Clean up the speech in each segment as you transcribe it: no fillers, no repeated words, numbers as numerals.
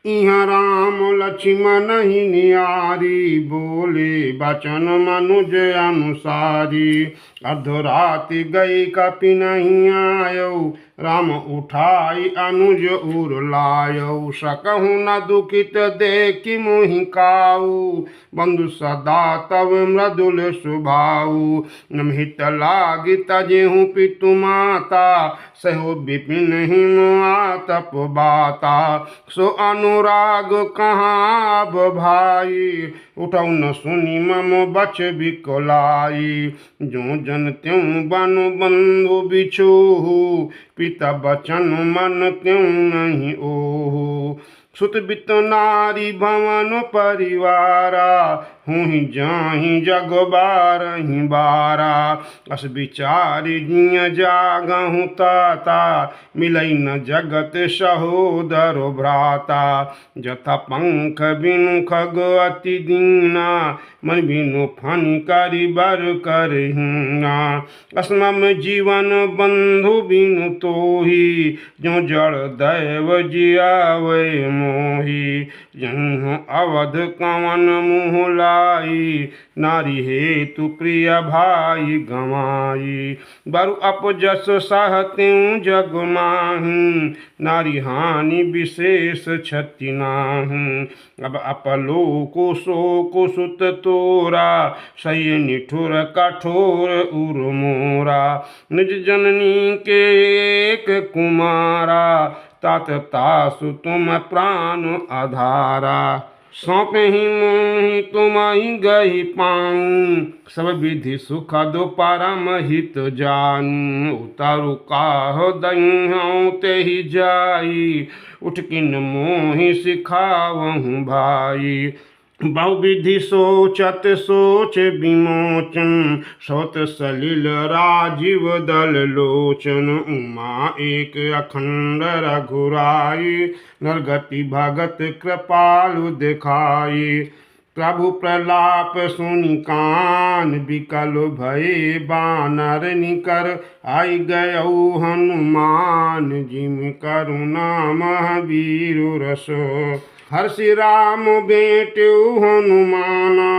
इहाँ राम लक्ष्मण ही नियारी, बोले बचन मनुज अनुसारी। अर्धराति गई कपि नहीं आयो, राम उठाई अनुज उर लायो। सकहु न दुखित देखि मोहि काऊ, बंधु सदा तव मृदुल स्वभाव। नमहित लागी तजेहु पितु माता, सहो विपिन हिम आतप बाता। सो अनुराग कहाँ अब भाई, उठौ न सुनी मम बच बिकलाई। जो जन त्यों बनु बंधु बिछोहु, पिता बचन मन त्यों नहीं ओहु। सुत बित नारी भवन परिवारा, हुहि जाहि जग बारहि बारा। अस विचारि जिय जागहु ताता, मिलै न जगत सहोदर भ्राता। जथा पंख बिनु खग अति दीना, मन बिनु फनि करि बर करहिना। असमम जीवन बंधु बिनु तोहि, जो जड़ दैव जियावै मोहि। जन्म अवध कवन मुँह लाई, नारी हेतु प्रिय भाई गवाई। बरु अपजस सहत्यूं जग माही, नारी हानि विशेष क्षति नाही। अब अपलोकु शोकु सुत तोरा, सही निठुर कठोर उर मोरा। निज जननी के एक कुमारा, तात तासु तुम प्राण आधारा। सौंपहि मोहि तुमहि गहि पाऊँ, सब विधि सुखद परम हित जानी। उतरु काह दहिहउँ तेहि जाई, उठ किन मोहि सिखावहु भाई। बहुविधि सोचत सोच विमोचन, सौत सलिल राजीव दल लोचन। उमा एक अखंड रघुराई, नरगति भगत कृपालु दिखाई। प्रभु प्रलाप सुनि कान बिकल भये, बानर निकर आई गयौ हनुमान। जिम करुणा महावीर रस, हर्षि राम बेट्यु हनुमाना।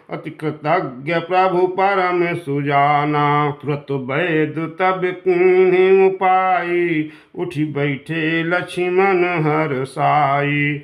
अति कृतज्ञ प्रभु परम सुजाना, तुरत वैद तब कीन्ही उपाई। उठि बैठे लक्ष्मण हरसाई,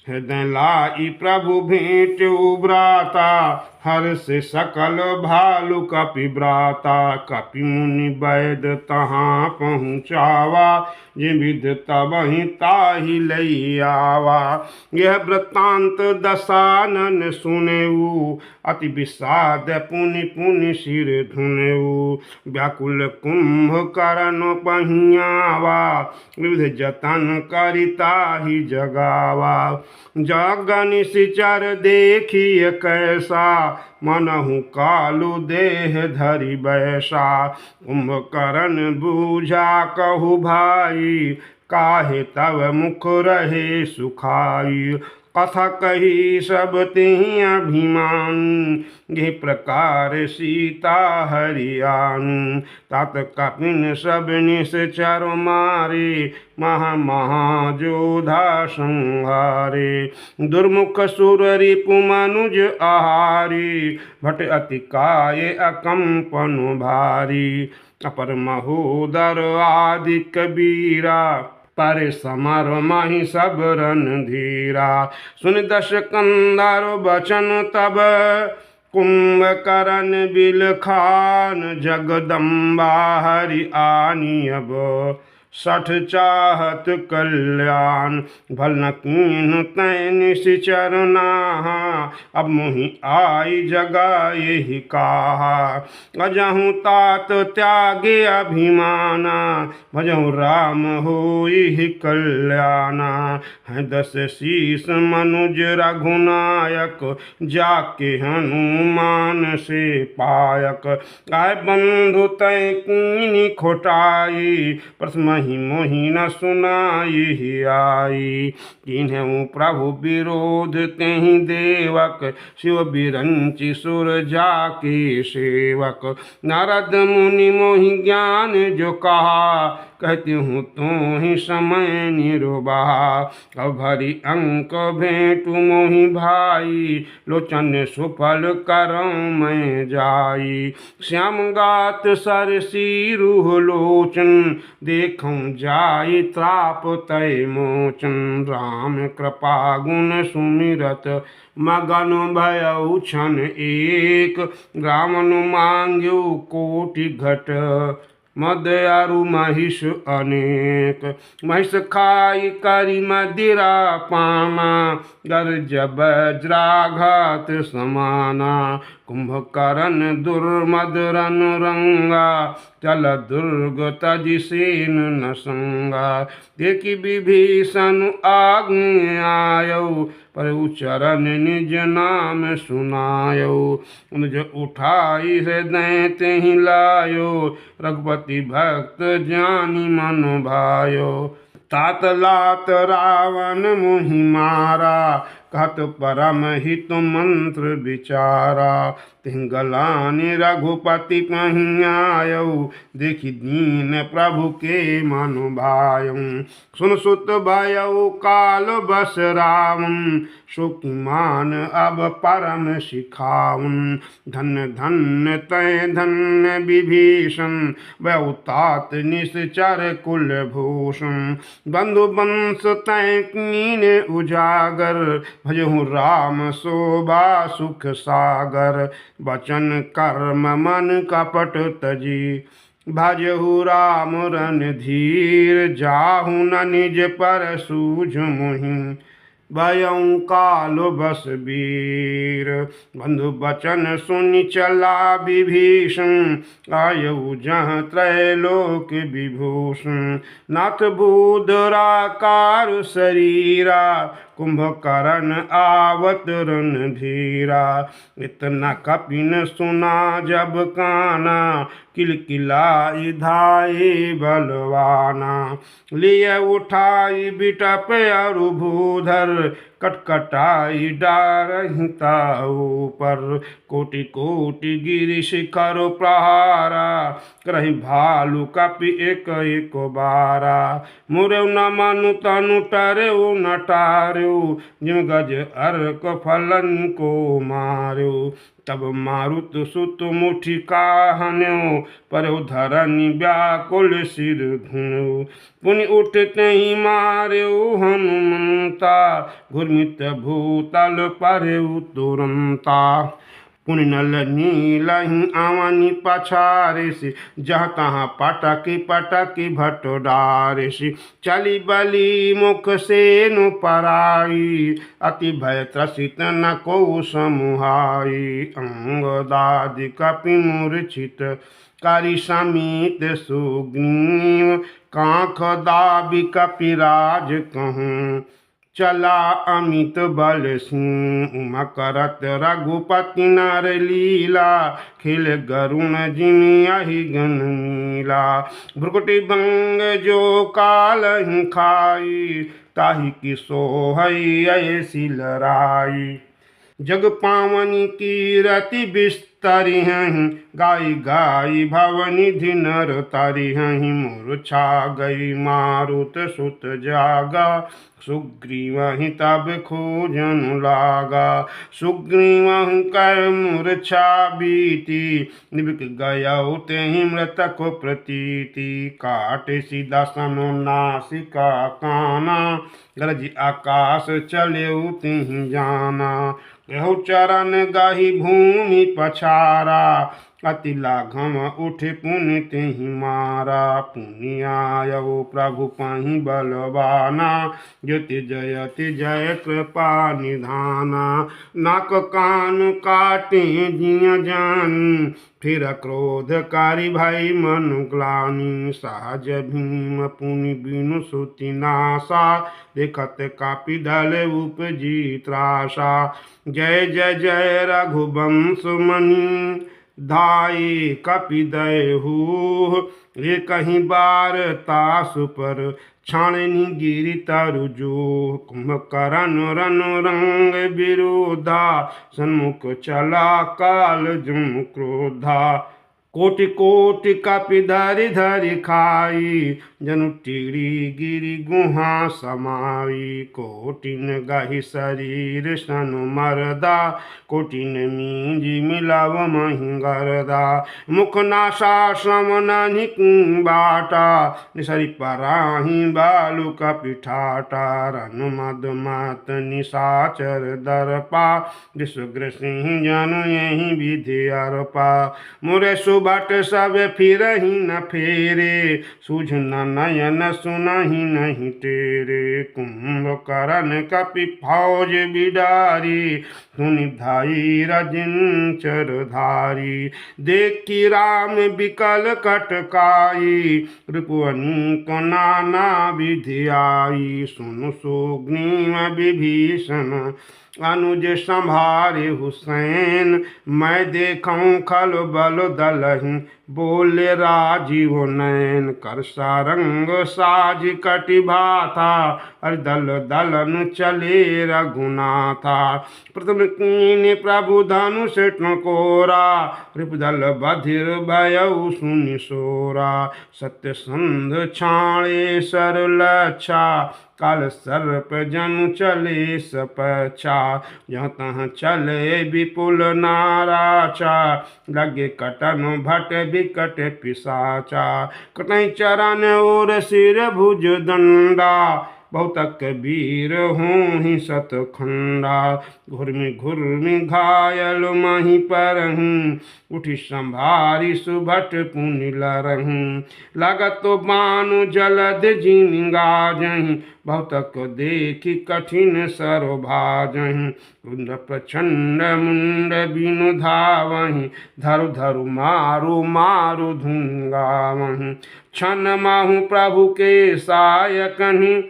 हृदय लाई प्रभु भेंटु भ्राता। हर्ष सकल भालु कपि भ्राता, कपि मुनि वैद तहाँ पहुँचावा। जे विध तबहि ताहि लई आवा। यह वृत्तांत दशानन सुनेऊ, अति विषाद पुनि पुनि सिर धुनेऊ। व्याकुल कुंभकर्ण पहियावा, विविध जतन करि ताहि जगावा। जग निश्चर देखिय कैसा, मनहु कालु देह धरि बैसा। कुंभकर्ण बूझा कहु भाई, काहे तव मुख रहे सुखाई। कथा कही सब तिहि अभिमान, ये प्रकार सीता हरियान। तात कपिन सब निश्चर मारे, महा महाजोधा संहारे। दुर्मुख सुर रिपु मनुज आहारी, भट अति काय अकंपन भारी। अपर महोदर आदि कबीरा, पर समर माहि सब रणधीरा। सुन दश कंदर बचन तब, कुंभकर्ण बिलखान। जगदम्बा हरि आनी अब, सठ चाहत कल्याण। भल न कीन्ह तैं निश्चर नाहा, अब मोहि आई जगाए ही काहा। अजहु तात त्यागे अभिमाना, भजहु राम होई कल्याणा। हैं दस शीस मनुज रघुनायक, जाके हनुमान से पायक। आय बंधु तै कीन्ही खोटाई, प्रथम ही मोहि न सुनाई आई। किन्हु प्रभु विरोध तेहि देवक, शिव बिरंचि सुर जाके सेवक। नारद मुनि मोहि ज्ञान जो कहा, कहती हूँ तो ही समय निरुबाहा। अब भरी अंक भेंटू मोहि भाई, लोचन सुफल करऊँ मैं जाई। श्याम गात सरसी रूह लोचन, देखूँ जाई त्राप तय मोचन। राम कृपा गुण सुमिरत मगन भयउ क्षण एक, रामनु मांग्यो कोटि घट मद अरु महिष अनेक। महिष खाई करी मदिरा पाना, गर्ज वज्राघात समाना। कुंभकर्ण दुर्मदरन रंगा, चल दुर्ग तजि सेन न संगा। देखि विभीषण आज्ञ आयो, प्रभु चरण निज नाम सुनायो। निज उठाई हृदय तेहि लायो, रघुपति भक्त जानि मन भायो। तात लात रावण मुहि मारा, कहत परम हित मंत्र विचारा। तिहि गलानि रघुपति कहीं आयौ, देखि दीन प्रभु के मन भायौ। सुन सुत भयउ काल बस रावण, सुखिमान अब परम सिखावन। धन्य धन्य तय धन्य विभीषण, भयउ तात निश्चर कुलभूषण। बंधु वंश तय कीन्ह उजागर, भजहु राम शोभा सुख सागर। वचन कर्म मन कपट तजी, भजहु राम रणधीर। जाहु न निज पर सूझ मुहि, भयउ काल बस वीर। बंधु वचन सुनि चला विभीषण, आयु जहाँ त्रैलोक विभूषण। नाथ भूधराकार शरीरा, कुंभकर्ण आवत रणधीरा। इतना कपिन सुना जब काना, किलकिलाई धाये बलवाना। लिए उठाई बिटप अरु भूधर, कटकटाई डारहि ताऊ पर। कोटि कोटि गिरि शिखर प्रहारा, करहि भालु कपि एक एक बारा। मुरौ न मनु तनु टरौ न टारौ, जिम गज अर्क फलन को मारौ। तब मारुत सुत मुठि काहन्यो, परौ धरनि व्याकुल सिर धुनौ। पुनि उठते ही मारौ हनुमंता, घुर्मित भूतल परौ तुरंता। पुनि नल नीलहि आवनि पछारेसि, जहाँ तहाँ पटकि पटकि भट डारेसि। चली बलि मुख सेनु पराई, अति भय त्रसित न को समुहाई। अंगदादि कपि मूर्छित, करि समीत सुग्रीव। कांख दाबि कपिराज कहूँ, चला अमित बल सिंह। उमा करत रघुपति नर लीला, खिल गरुण जिमि अहि गण नीला। भ्रुकुटि भंग जो कालहि खाई, ताहि की सोहई ऐसी लराई। जग पावनी कीरति बिस्तरिहहि, गाई गाई भवनिधि नर तरिहहि। मूर्छा गई मारुत सुत जागा, सुग्रीवहि तब खोजन लागा। सुग्रीवहि कै मूर्छा बीती, निबिक गयौ तेहि मृतक प्रतीति। काटे सीधा सन नासिका काना, गरजि आकाश चलेउ तिहि जाना। कहु चरण गहि भूमि पछारा, अति लाघव उठे पुनि तेहि मारा। पुनि आयौ प्रभु पहि बलवाना, जति जयति जय कृपा निधाना। नाक कान काटे जिय जानी, फिर क्रोध कारी भई मनु ग्लानि। सहज भीम पुनि बिनु सुति नासा, देखत कापि दल उपजी त्रासा। जय जय जय रघुवंश मणि, धाये कपि दयहु। ये कहीं बार तासु पर, छाणनि गिरि तरु जो। कुंभकर्ण रन रंग विरोधा, सन्मुख चला काल जुम क्रोधा। कोटि कोटि कपि धरि धरि खाई, जनु टिड़ी गिरि गुहा समाई। कोटिन गहि शरीर सनु मरदा, कोटिन मींजी मिलाव मही गरदा। मुख नासा श्रम ननि बाटा, निसरि पराही बालु कपि ठाटा। रन मद मत निशाचर दर्पा, विसुग्र सिंह जनु यही विधि अर्पा। मुरे सुबट सब फिरहि न फेरे, सूझन नयन सुनहि नहीं तेरे। कुंभकर्ण कपि फौज बिडारी, सुनि धाई रजिंचर धारी। देखी राम बिकल कटकाई, रिपुअनीक नाना विधि आई। सुनु सुग्रीव विभीषण अनुज संभारे हुसैन, मैं देखूं खल बल दलहि, बोले राजीव नैन। कर सारंग साज कटि भाथा, अर दल दलन चले रघुनाथा। प्रथम कीन प्रभु धनुष टकोरा, रिपुदल बधिर भयउ सुनि सोरा। सत्य संध छाणे सर लच्छा, काल सर्प जनु चले सपच्छा। जहाँ तहाँ चले विपुल नाराचा, लगे कटन भट बिकट पिसाचा। कटई चरण और सिर भुज दंडा, बहुतक वीर हों ही सतखंडा। घुर्मि घायल मही परहूँ, उठी संभारी सुभट पुनि लरहूँ। लागत बानु जलद जिंगा जहीं, बहुतक देखी कठिन सर भाजहीं। कुंड प्रचंड मुंड बिनु धावहीं, धरु धरु मारु मारु धुंगावहीं। क्षण माहु प्रभु के सायकहि,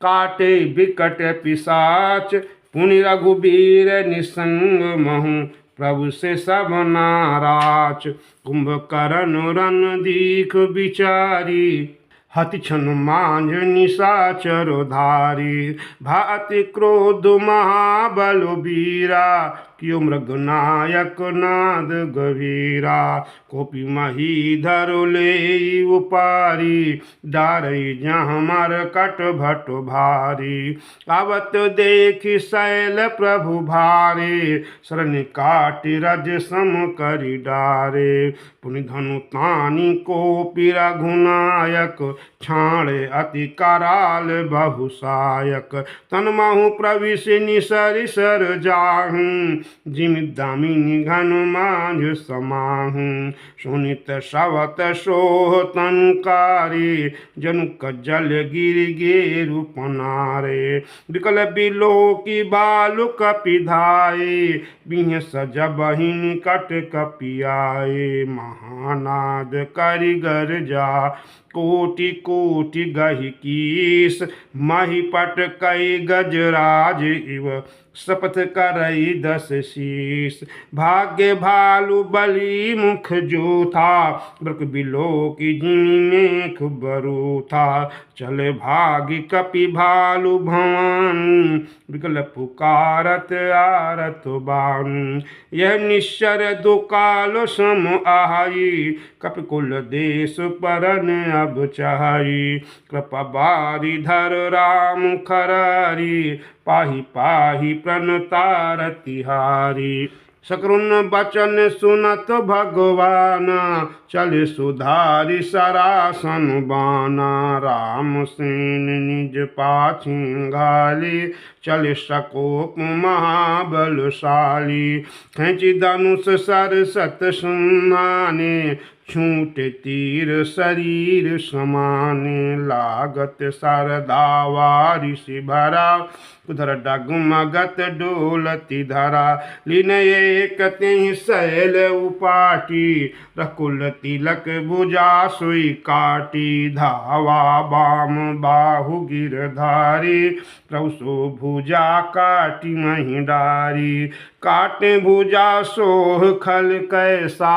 काटे बिकट पिसाच। पुनि रघुबीर निसंग महु, प्रभु से सब नाराच। कुंभकर्ण रन दीख बिचारी, हति छन मांझ निशाचर धारी। भाति क्रोध महाबल बीरा, कियो मृगनायक नाद गभीरा। कोपी मही धरु ले उपारी, डारई जहाँ मर कट भट भारी। आवत देखि शैल प्रभु भारे, शरण काटि रज सम करि डारे। पुनि धनु तानि कोपी रघुनायक, छाड़े अति कराल बहुसायक। तन महु प्रविश निसरि सर जाहूं, जिमि दामिनी घन मांझ समाहूं। सुनित सवत सोह तनकारी, जनुक जल गिर गेरु पनारे। विकल बिलोकी बालु कपि धाये, बिह सजबहि निकट कपि आए। महानाद करि गर्जा, कोटि कोटि गहि कीस। महिपट कई गजराज इव, शपथ करई 10 शीस। भाग्य भालु बलि मुख जो था, ब्रक बिलोकी जिमि मेख बरु था। चले भागी कपि भालु भवानी, विकल पुकारत आरत बानी। यह निश्चर दुकाल सम आहाई, कपि कुल देश परन अब चाही। कृपा बारी धर राम खरारी, पाहि पाहि प्रणतार तिहारी। सकृन बचन सुनत भगवान, चले सुधारि सरासन बाना। राम सेन निज पाछी घाली, चले सकोप महाबलशाली। खेचि धनुष सर सत सुनाने, छूटे तीर शरीर समाने। लागत सरदा वारिसि भरा, उधर डगमगत डोलती धरा। लीन एक तेहि शैल उपाटी, रकुल तिलक भुजा सुई काटी। धावा बाम बाहु गिरधारी, प्रभु सो भुजा काटी मही डारी। काटे भुजा सोह खल कैसा,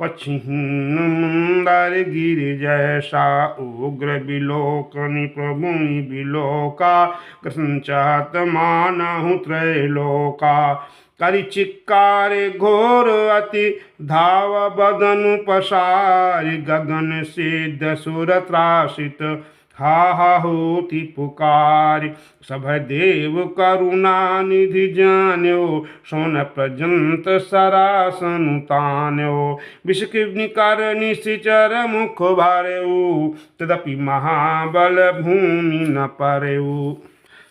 पछिन मुंदर गिर जैसा। उग्र बिलोकनि प्रभुनि बिलोका, कृष्ण चाहत मानहु त्रैलोका। करि चिक्कारे घोर अति धाव बदन पसारि, गगन सिद्ध सुर त्रासित हाहाहुति पुकारि। सब देव करुणा निधि जान्यो, सोन प्रजंत सरासन तान्यो। विषकिनिकर निश्चर मुख भरेऊ, तदपि महाबल भूमि न परेऊ।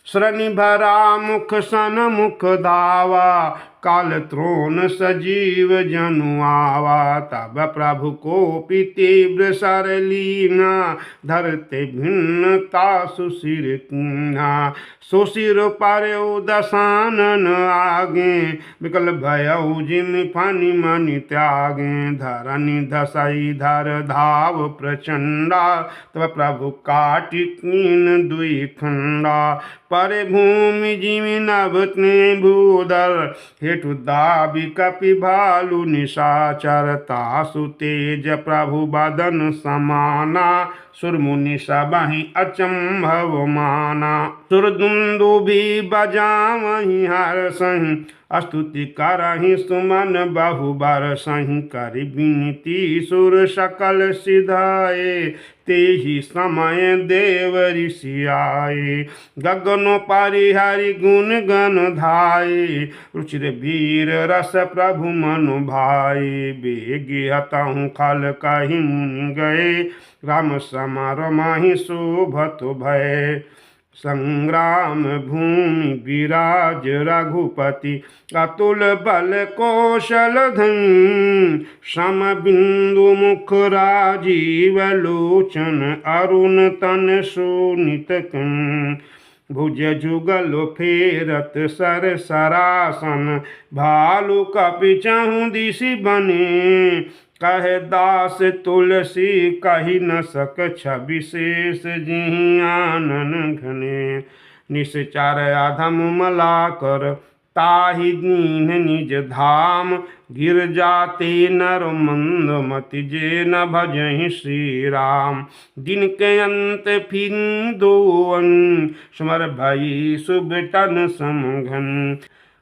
शरणि भरा मुख सन मुख धावा, काल त्रोण सजीव जनु आवा। तब प्रभु कोपि तीव्र सर लीना, धरते भिन्नता सुशिर कीना। सुशिर पर्यु दशानन आगे, विकल भयउ जिमि फनि मनि त्यागे। धरनि धसई धर धाव प्रचंडा, तब प्रभु काटि कीन दुई खंडा। परे भूमि जिमि नभ ने भूदर, हेतु दाबि कपि भालु निशाचर। तासु तेज प्रभु बदन समाना, सुर मुनि सबहि अचंभव माना। सुर दुंदुभि बजावहि हर्षहि, स्तुति करहि सुमन बहु बरसहि। करि विनती सुर सकल सिधाए, तेहि समय देव ऋषि आए। गगन परिहरि गुण गण धाये, रुचिर वीर रस प्रभु मनु भाए। बेगी हतहु खल कहि मुनि गए, राम समर माहि शोभत भय। संग्राम भूमि विराज रघुपति, अतुल बल कौशल धन। सम बिंदु मुख राजीव लोचन, अरुण तन शोणित कन। भुज जुगल फेरत सर सरासन, भालु कपि चहु दिशि बने। कहे दास तुलसी कहि न सक छविशेष, जिहि आनन घने। निश्चर अधम मला कर, ताहि दीन निज धाम। गिर जाते नर मंद मति, जे न भजहि श्री राम। दिन के अंत फिर दोअन, समर भई सुबटन समघन।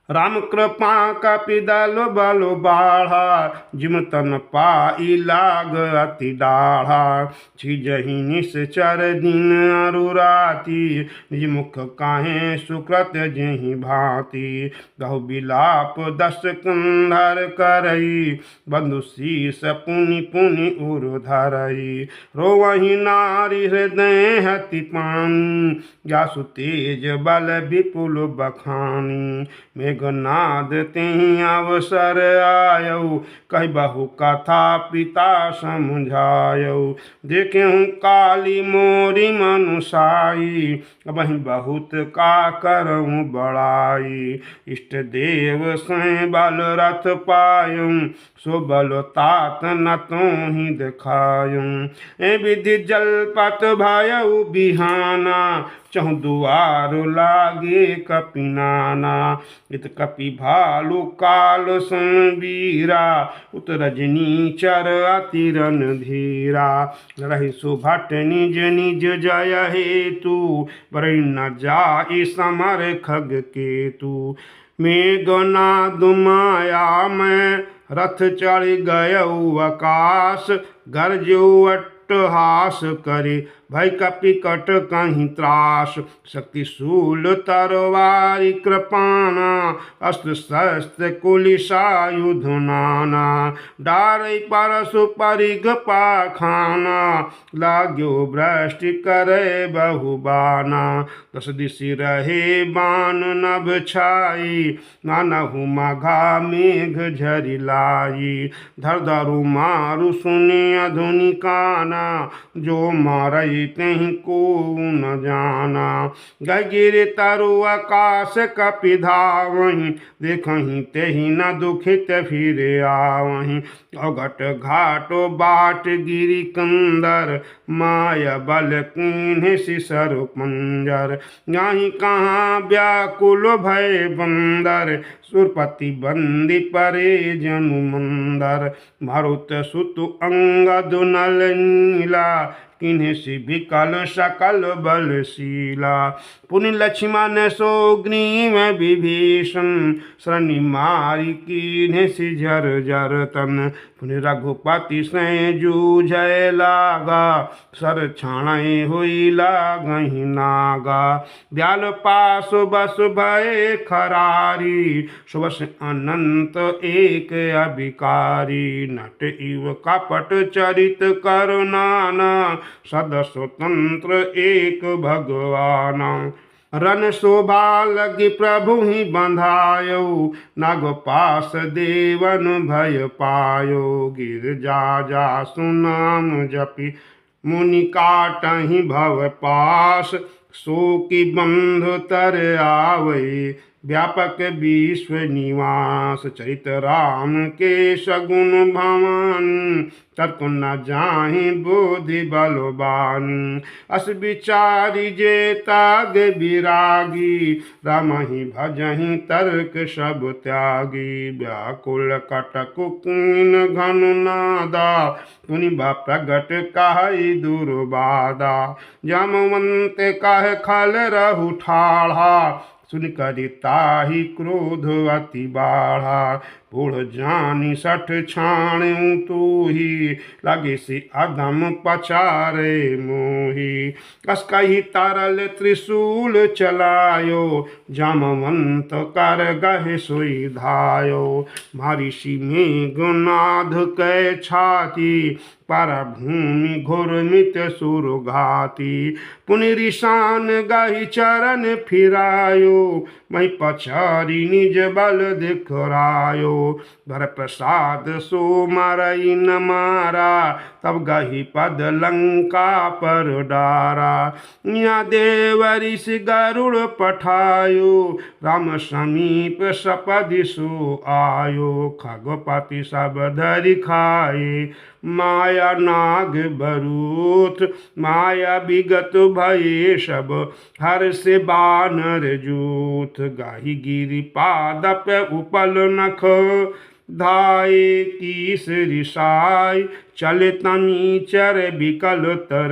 राम कृपा कपि दल बल बाढ़ा, जिम तन पाई लाग अति दाढ़ा। छिजहि निश्चर दिन अरु राति, निज मुख काहे सुकृत जेहि भांति। गहु बिलाप दस कंधर करई, बंधु शीस पुनि पुनि उर धरई। रोवहि नारी हृदय हति पानी, जासु तेज बल विपुल बखानी। मेघनाद तेहि अवसर आयौ, कहि बहु कथा पिता समझायौ। देखेहु काली मोरी मनुसाई, अबहि बहुत का करऊँ बड़ाई। इष्ट देव सै बल रथ पायऊँ, सो बल तात न तोहि देखायऊँ। ए विधि जलपत भयउ बिहाना, चहु दुआर लागे कपि नाना। इत कपि भालु काल संवीरा, उत रजनीचर अति रणधीरा। लड़हि सुभट निज निज जय हेतु, बरई न जाई समर खग केतु। मेघनाद माया में रथ चढ़ गयउ आकाश, गरजो अट्टहास करे, भय कपि कट कहीं त्रास। शक्ति शूल तरवारी कृपाना, अस्त्र शस्त्र कुलिसायुध नाना। डारै परशु परिग पाखाना, लाग्यो वृष्टि करे बहु बाना। दस दिशि रहे बाण नभ छाई, नानहु मघा मेघ झरि लाई। धर धरु मारु सुनि अधुनि काना, जो मारई तेहि को न जाना। गहि गिरि तरु आकाश कपि धावहि, देखहि तेहि न दुखित फिर आवहि। अघट घाटो बाट गिरि कंदर, माय बल कीन्हे सिसरु पंजर। जाहि कहाँ व्याकुल भय बंदर, सुरपति बंदी परे जनु मंदर मारुत सुत अंगद नल नीला किन्हीं से विकल सकल बलशीला पुनि लक्ष्मण सोग्रीव विभीषण शनि मारी किन्हीं से झर जर तन पुनि रघुपति से जूझय लागा सर छाणय हुई लागहि नागा ब्याल पास बस भय खरारी सुबस अनंत एक अभिकारी नट इव कपट चरित करुणाना सद स्वतंत्र एक भगवान रन शोभा लगी प्रभु ही बंधायो नाग पास देवन भय पायो गिर जा सुनाम जपि मुनि काटहि भव पास सो की बंधु तर आवै व्यापक विश्व निवास चरित राम के सगुण भवन तर्क न जाहि बुद्धि बलवान अस विचारी जे ताग विरागी राम ही भजहि तर्क सब त्यागी व्याकुल कटक कीन घन नादा पुनि प्रगट कहई दुर्बादा जामवंत कह खल रहु ठाढ़ा सुन करि ताहि क्रोध अति बाढ़ा पुढ़ जानी सठ छाणु तू ही लगे से अधम पचारे मोही कस कही तरल त्रिशूल चलायो जामवंत कर गहे सोई धायो महर्षि मेघनाद कै छाती पर भूमि घुरमित सुरघाती पुनरिशान गहि चरण फिरायो मैं पछारी निज बल दिखरायो भर प्रसाद सो मरई न मारा तब गही पद लंका पर डारा या देव ऋषि गरुड़ पठायो राम समीप सपदि सो आयो खगपति सब धरि खाए माया नाग बरूथ माया विगत भये सब हर से बानर जूथ गाही गिरि पादप उपल नख धाये कीस रिसाई चले तमी चर विकल तर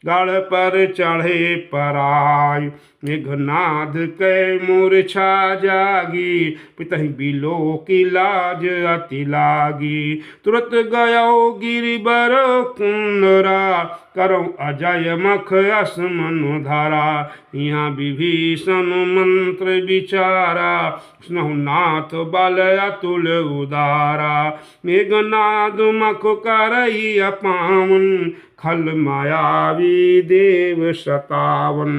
गढ़ पर चढ़े पराय मेघनाद कै मूर्छा जागी पितहि बिलो की लाज अति लागी तुरत गयो गिरिबर कुंदरा करो अजय मख अस मनु धारा यहाँ विभीषण मंत्र विचारा स्नहु नाथ बल अतुल उदारा मेघनाद मख करई अपावन खल मायावी देव सतावन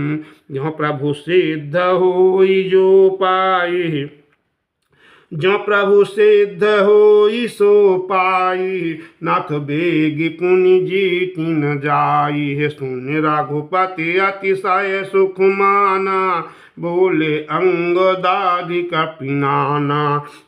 जहाँ प्रभु सिद्ध होई जो पाए जो प्रभु सिद्ध होई सो पाई नाथ बेग पुनि जीति न जाई हे सुन रघुपति अतिशय सुख माना बोले अंगदादि कपिनाना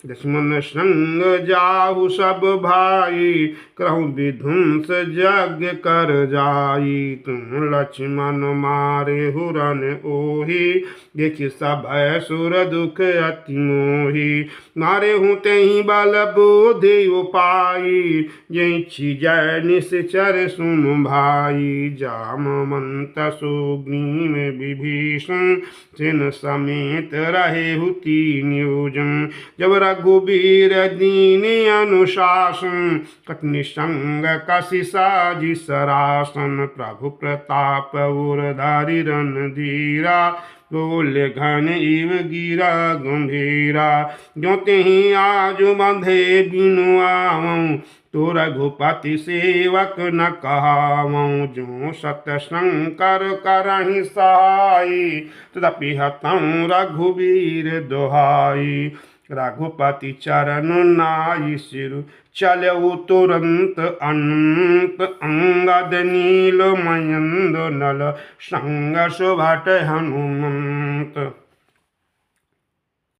लक्ष्मण संग जाहु सब भाई कहूँ विध्वंस यज्ञ कर जाई तुम लक्ष्मण मारे हुरन ओही देखि सब सुर दुख अति मोही मारे हूँ तेहि बल बुद्धि उपाई जय जय निश्चर सुन भाई जामवंत सुग्रीव विभीषण सेन समेत रहे तीन योजन जब रघुबीर दीन अनुशासन कटनि संग कसी साजी सरासन प्रभु प्रताप उरधारी रणधीरा बोले घन इव गिरा गंभीरा जो तेहि आज बंधे बिनु आवऊं तो रघुपति सेवक न कहावऊं जो सत शंकर करहि सहाई तदपि हतऊं रघुबीर दोहाई रघुपति चरण नाई सिर चलऊ तुरंत अनंत अंगद नील मयंद नल संग सुभट हनुमंत।